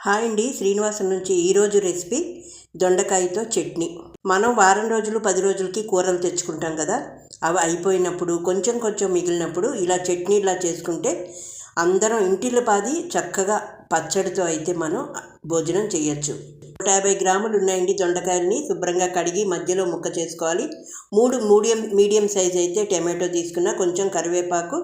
Hi అండి, శ్రీనివాసం నుంచి ఈరోజు రెసిపీ దొండకాయతో చట్నీ. మనం వారం రోజులు 10 రోజులకి కూరలు తెచ్చుకుంటాం కదా, అవి అయిపోయినప్పుడు కొంచెం కొంచెం మిగిలినప్పుడు ఇలా చట్నీలా చేసుకుంటే అందరం ఇంటిలో పాది చక్కగా పచ్చడితో అయితే మనం భోజనం చేయొచ్చు. 150 గ్రాములు ఉన్నాయండి దొండకాయలని. శుభ్రంగా కడిగి మధ్యలో ముక్క చేసుకోవాలి. 3 మీడియం సైజ్ అయితే టమాటో తీసుకున్న, కొంచెం కరివేపాకు,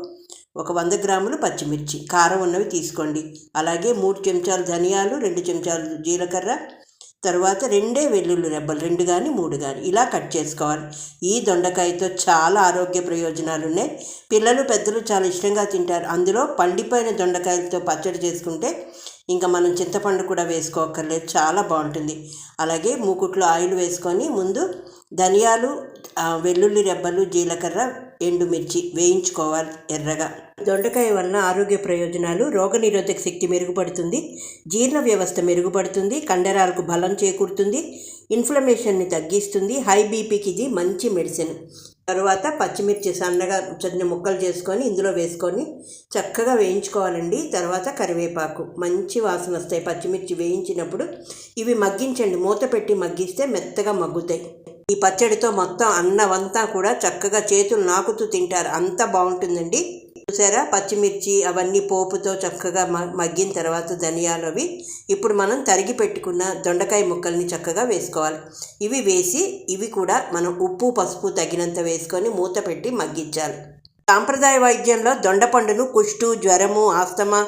ఒక 100 గ్రాములు పచ్చిమిర్చి, కారం ఉన్నవి తీసుకోండి. అలాగే 3 చెంచాలు ధనియాలు, 2 చెంచాలు జీలకర్ర, తర్వాత 2 వెల్లుల్లి రెబ్బలు, 2 కానీ 3 కానీ ఇలా కట్ చేసుకోవాలి. ఈ దొండకాయతో చాలా ఆరోగ్య ప్రయోజనాలు ఉన్నాయి. పిల్లలు పెద్దలు చాలా ఇష్టంగా తింటారు. అందులో పండిపోయిన దొండకాయలతో పచ్చడి చేసుకుంటే ఇంకా మనం చింతపండు కూడా వేసుకోక్కర్లేదు, చాలా బాగుంటుంది. అలాగే మూకుట్లో ఆయిల్ వేసుకొని ముందు ధనియాలు, వెల్లుల్లి రెబ్బలు, జీలకర్ర, ఎండుమిర్చి వేయించుకోవాలి ఎర్రగా. దొండకాయ వలన ఆరోగ్య ప్రయోజనాలు: రోగనిరోధక శక్తి మెరుగుపడుతుంది, జీర్ణ వ్యవస్థ మెరుగుపడుతుంది, కండరాలకు బలం చేకూరుతుంది, ఇన్ఫ్లమేషన్ని తగ్గిస్తుంది, హై బీపీకి ఇది మంచి మెడిసిన్. తరువాత పచ్చిమిర్చి సన్నగా చిన్న ముక్కలు చేసుకొని ఇందులో వేసుకొని చక్కగా వేయించుకోవాలండి. తర్వాత కరివేపాకు, మంచి వాసన వస్తాయి పచ్చిమిర్చి వేయించినప్పుడు. ఇవి మగ్గించండి, మూత పెట్టి మగ్గిస్తే మెత్తగా మగ్గుతాయి. ఈ పచ్చడితో మొత్తం అన్నమంతా కూడా చక్కగా చేతులు నాకుతూ తింటారు, అంత బాగుంటుందండి. చూసారా, పచ్చిమిర్చి అవన్నీ పోపుతో చక్కగా మగ్గిన తర్వాత ధనియాలు అవి ఇప్పుడు మనం తరిగి పెట్టుకున్న దొండకాయ ముక్కల్ని చక్కగా వేసుకోవాలి. ఇవి వేసి ఇవి కూడా మనం ఉప్పు పసుపు తగినంత వేసుకొని మూత పెట్టి మగ్గించాలి. సాంప్రదాయ వైద్యంలో దొండపండును కుష్టు, జ్వరము, ఆస్తమా,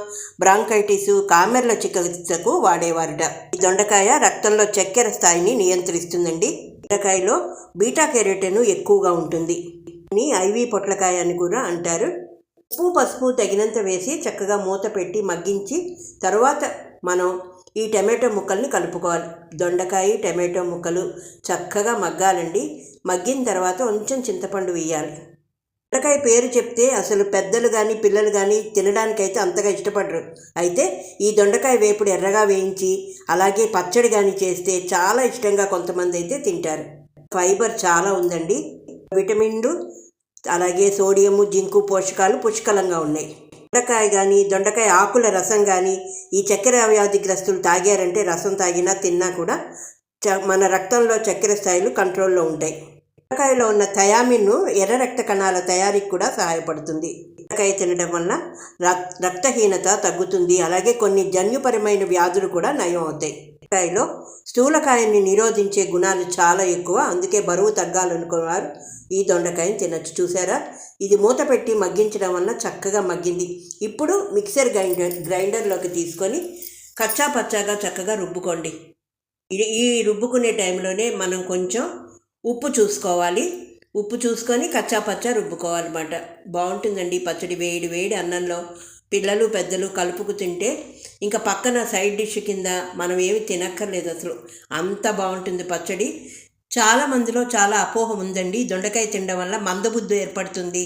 బ్రాంకైటిస్, కామెర్ల చికిత్సకు వాడేవారట. ఈ దొండకాయ రక్తంలో చక్కెర స్థాయిని నియంత్రిస్తుందండి. దొండకాయలో బీటా కెరోటిన్ ఎక్కువగా ఉంటుంది. ఐవి పొట్లకాయ అని కూడా అంటారు. ఉప్పు పసుపు తగినంత వేసి చక్కగా మూత పెట్టి మగ్గించి తర్వాత మనం ఈ టమాటో ముక్కల్ని కలుపుకోవాలి. దొండకాయ టమాటో ముక్కలు చక్కగా మగ్గాలండి. మగ్గిన తర్వాత కొంచెం చింతపండు వేయాలి. దొండకాయ పేరు చెప్తే అసలు పెద్దలు కానీ పిల్లలు కానీ తినడానికైతే అంతగా ఇష్టపడరు. అయితే ఈ దొండకాయ వేపుడు ఎర్రగా వేయించి అలాగే పచ్చడి కానీ చేస్తే చాలా ఇష్టంగా కొంతమంది అయితే తింటారు. ఫైబర్ చాలా ఉందండి, విటమిన్లు, అలాగే సోడియము, జింకు పోషకాలు పుష్కలంగా ఉన్నాయి. దొండకాయ కానీ దొండకాయ ఆకుల రసం కానీ ఈ చక్కెర వ్యాధిగ్రస్తులు తాగారంటే, రసం తాగినా తిన్నా కూడా మన రక్తంలో చక్కెర స్థాయిలు కంట్రోల్లో ఉంటాయి. దొండకాయలో ఉన్న థయామిన్ ఎర్ర రక్త కణాల తయారీకి కూడా సహాయపడుతుంది. దొండకాయ తినడం వల్ల రక్తహీనత తగ్గుతుంది. అలాగే కొన్ని జన్యుపరమైన వ్యాధులు కూడా నయం అవుతాయి. దొండకాయలో స్థూలకాయాన్ని నిరోధించే గుణాలు చాలా ఎక్కువ, అందుకే బరువు తగ్గాలనుకునేవారు ఈ దొండకాయని తినచ్చు. చూసారా, ఇది మూత పెట్టి మగ్గించడం వల్ల చక్కగా మగ్గింది. ఇప్పుడు మిక్సర్ గ్రైండర్లోకి తీసుకొని కచ్చా పచ్చాగా చక్కగా రుబ్బుకోండి. ఈ రుబ్బుకునే టైంలోనే మనం కొంచెం ఉప్పు చూసుకోవాలి. ఉప్పు చూసుకొని కచ్చా పచ్చా రుబ్బుకోవాలన్నమాట. బాగుంటుందండి పచ్చడి. వేడి వేడి అన్నంలో పిల్లలు పెద్దలు కలుపుకు తింటే ఇంకా పక్కన సైడ్ డిష్ కింద మనం ఏమి తినక్కర్లేదు, అసలు అంత బాగుంటుంది పచ్చడి. చాలా మందిలో చాలా అపోహ ఉందండి, దొండకాయ తినడం వల్ల మందబుద్ధి ఏర్పడుతుంది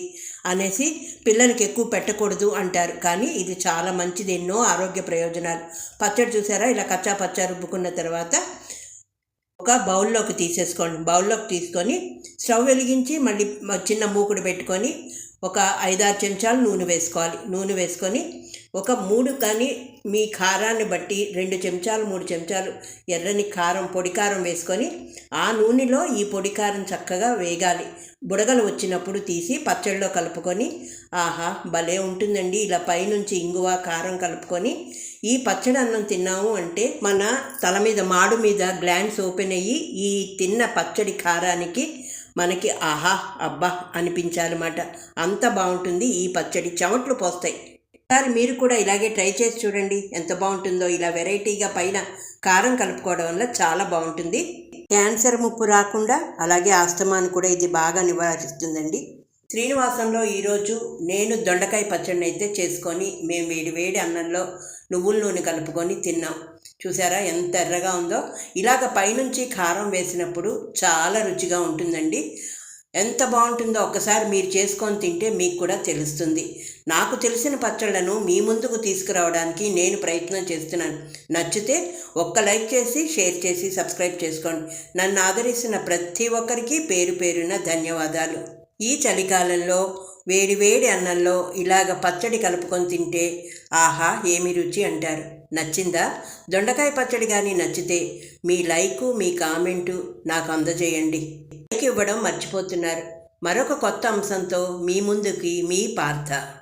అనేసి పిల్లలకి ఎక్కువ పెట్టకూడదు అంటారు. కానీ ఇది చాలా మంచిది, ఎన్నో ఆరోగ్య ప్రయోజనాలు. పచ్చడి చూసారా, ఇలా కచ్చా పచ్చా రుబ్బుకున్న తర్వాత ఒక బౌల్లోకి తీసేసుకోండి. బౌల్లోకి తీసుకొని స్టవ్ వెలిగించి మళ్ళీ చిన్న మూకుడు పెట్టుకొని ఒక 5-6 చెంచాలు నూనె వేసుకోవాలి. నూనె వేసుకొని ఒక 3 కానీ మీ కారాన్ని బట్టి 2 చెంచాలు 3 చెంచాలు ఎర్రని కారం, పొడి కారం వేసుకొని ఆ నూనెలో ఈ పొడి కారం చక్కగా వేగాలి. బుడగలు వచ్చినప్పుడు తీసి పచ్చడిలో కలుపుకొని ఆహా భలే ఉంటుందండి. ఇలా పైనుంచి ఇంగువ కారం కలుపుకొని ఈ పచ్చడి అన్నం తిన్నాము అంటే మన తల మీద మాడు మీద గ్లాండ్స్ ఓపెన్ అయ్యి ఈ తిన్న పచ్చడి కారానికి మనకి ఆహా అబ్బా అనిపించాలన్నమాట. అంత బాగుంటుంది ఈ పచ్చడి, చెమట్లు పోస్తాయి. ఒకసారి మీరు కూడా ఇలాగే ట్రై చేసి చూడండి, ఎంత బాగుంటుందో. ఇలా వెరైటీగా పైన కారం కలుపుకోవడం వల్ల చాలా బాగుంటుంది. క్యాన్సర్ ముప్పు రాకుండా అలాగే ఆస్తమాను కూడా ఇది బాగా నివారిస్తుందండి. శ్రీనివాసంలో ఈరోజు నేను దొండకాయ పచ్చడిని అయితే చేసుకొని మేము వేడి వేడి అన్నంలో నువ్వుల నూనె కలుపుకొని తిన్నాం. చూసారా ఎంత ఎర్రగా ఉందో. ఇలాగ పైనుంచి కారం వేసినప్పుడు చాలా రుచిగా ఉంటుందండి. ఎంత బాగుంటుందో ఒక్కసారి మీరు చేసుకొని తింటే మీకు కూడా తెలుస్తుంది. నాకు తెలిసిన పచ్చళ్ళను మీ ముందుకు తీసుకురావడానికి నేను ప్రయత్నం చేస్తున్నాను. నచ్చితే ఒక్క లైక్ చేసి షేర్ చేసి సబ్స్క్రైబ్ చేసుకోండి. నన్ను ఆదరిస్తున్న ప్రతి ఒక్కరికి పేరు పేరున ధన్యవాదాలు. ఈ చలికాలంలో వేడి వేడి అన్నంలో ఇలాగ పచ్చడి కలుపుకొని తింటే ఆహా ఏమి రుచి అంటారు. నచ్చిందా? దొండకాయ పచ్చడి కానీ నచ్చితే మీ లైకు మీ కామెంటు నాకు అందజేయండి. లైక్ ఇవ్వడం మర్చిపోతున్నారు. మరొక కొత్త అంశంతో మీ ముందుకి మీ పార్థ.